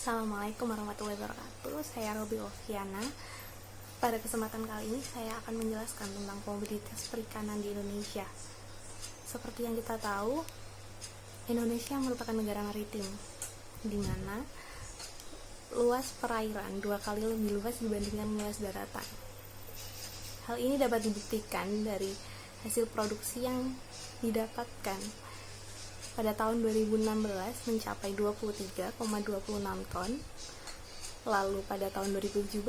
Assalamualaikum warahmatullahi wabarakatuh. Saya Robi Oviana. Pada kesempatan kali ini saya akan menjelaskan tentang komoditas perikanan di Indonesia. Seperti yang kita tahu, Indonesia merupakan negara maritim, di mana luas perairan 2 kali lebih luas dibandingkan luas daratan. Hal ini dapat dibuktikan dari hasil produksi yang didapatkan pada tahun 2016 mencapai 23,26 ton. Lalu pada tahun 2017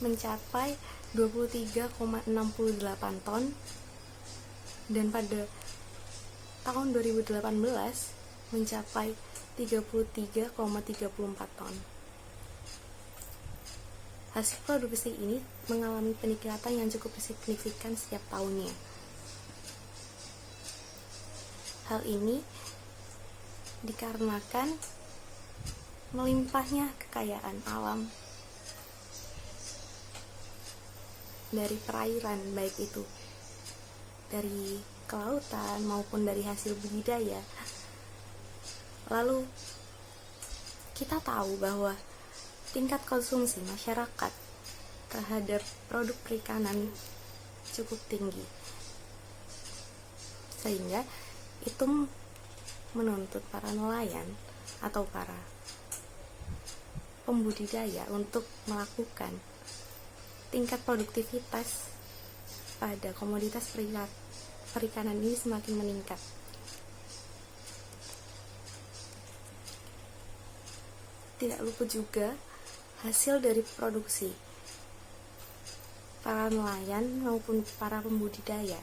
mencapai 23,68 ton. Dan pada tahun 2018 mencapai 33,34 ton. Hasil produksi ini mengalami peningkatan yang cukup signifikan setiap tahunnya. Hal ini dikarenakan melimpahnya kekayaan alam dari perairan, baik itu dari kelautan maupun dari hasil budidaya. Lalu kita tahu bahwa tingkat konsumsi masyarakat terhadap produk perikanan cukup tinggi, sehingga itu menuntut para nelayan atau para pembudidaya untuk melakukan tingkat produktivitas pada komoditas perikanan ini semakin meningkat. Tidak lupa juga hasil dari produksi para nelayan maupun para pembudidaya.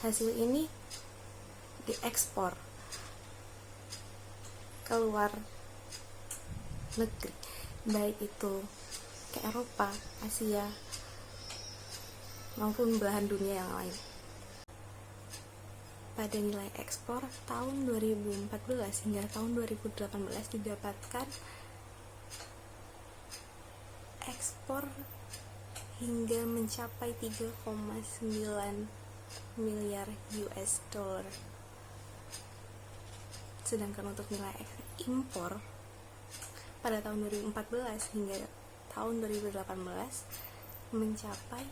Hasil ini diekspor keluar negeri, baik itu ke Eropa, Asia, maupun belahan dunia yang lain. Pada nilai ekspor tahun 2014 hingga tahun 2018 didapatkan ekspor hingga mencapai 3,9 miliar US dollar. Sedangkan untuk nilai impor pada tahun 2014 hingga tahun 2018 mencapai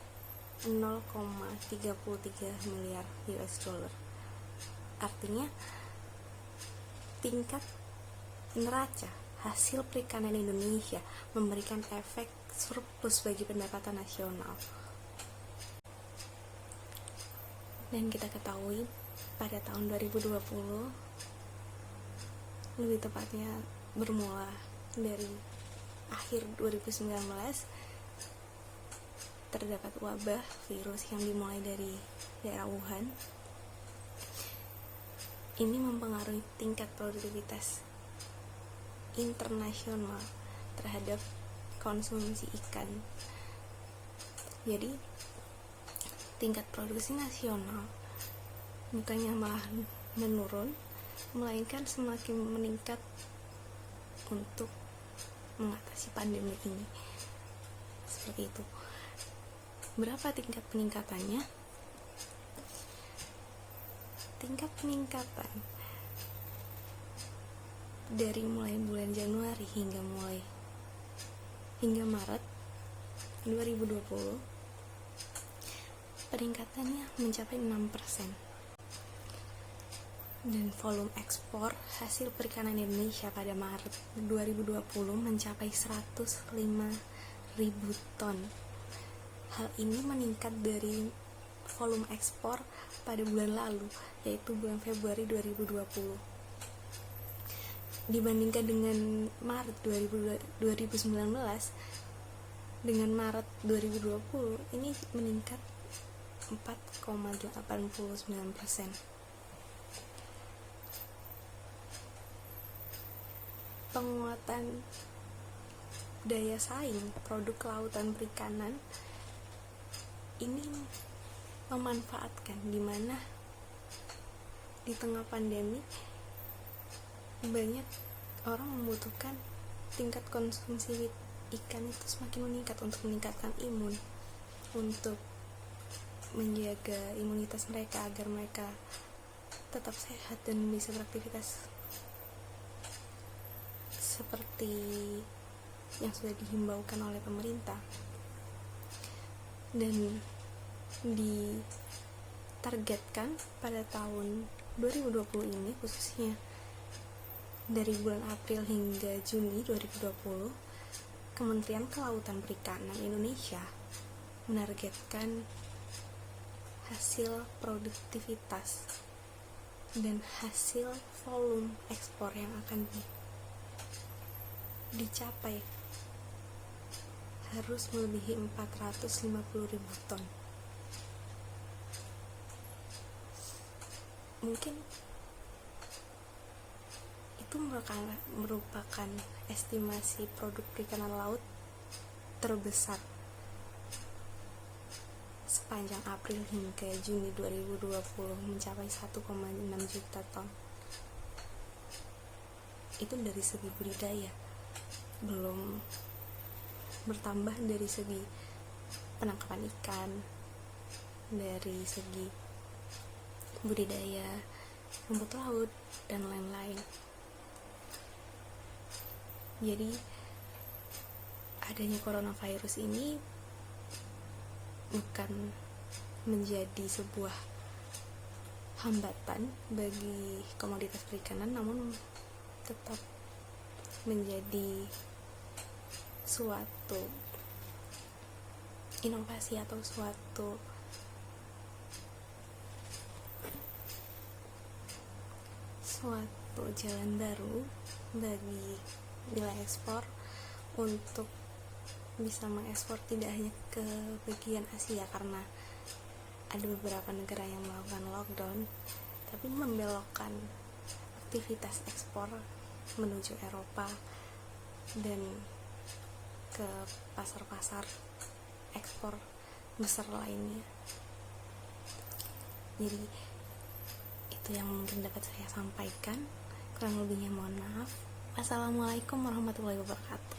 0,33 miliar US dollar. Artinya tingkat neraca hasil perikanan Indonesia memberikan efek surplus bagi pendapatan nasional. Dan kita ketahui pada tahun 2020, lebih tepatnya bermula dari akhir 2019, terdapat wabah virus yang dimulai dari daerah Wuhan. Ini mempengaruhi tingkat produktivitas internasional terhadap konsumsi ikan. Jadi tingkat produksi nasional bukannya malah menurun, melainkan semakin meningkat untuk mengatasi pandemi ini. Seperti itu. Berapa tingkat peningkatannya? Tingkat peningkatan dari mulai bulan Januari hingga Maret 2020, peningkatannya mencapai 6%. Dan volume ekspor hasil perikanan Indonesia pada Maret 2020 mencapai 105.000 ton. Hal ini meningkat dari volume ekspor pada bulan lalu, yaitu bulan Februari 2020. Dibandingkan dengan Maret 2019, dengan Maret 2020 ini meningkat 4,89%. Penguatan daya saing produk kelautan perikanan ini memanfaatkan di mana di tengah pandemi banyak orang membutuhkan tingkat konsumsi ikan itu semakin meningkat untuk meningkatkan imun, untuk menjaga imunitas mereka agar mereka tetap sehat dan bisa beraktivitas seperti yang sudah dihimbaukan oleh pemerintah. Dan ditargetkan pada tahun 2020 ini, khususnya dari bulan April hingga Juni 2020, Kementerian Kelautan Perikanan Indonesia menargetkan hasil produktivitas dan hasil volume ekspor yang akan dicapai harus melebihi 450.000 ton. Mungkin itu merupakan estimasi produk perikanan laut terbesar sepanjang April hingga Juni 2020, mencapai 1,6 juta ton. Itu dari segi budidaya, belum bertambah dari segi penangkapan ikan, dari segi budidaya rumput laut, dan lain-lain. Jadi adanya coronavirus ini bukan menjadi sebuah hambatan bagi komoditas perikanan, namun tetap menjadi suatu inovasi atau suatu jalan baru bagi wilayah ekspor untuk bisa mengekspor tidak hanya ke bagian Asia, karena ada beberapa negara yang melakukan lockdown, tapi membelokkan aktivitas ekspor menuju Eropa dan ke pasar-pasar ekspor besar lainnya. Jadi itu yang mungkin dapat saya sampaikan, kurang lebihnya mohon maaf. Wassalamualaikum warahmatullahi wabarakatuh.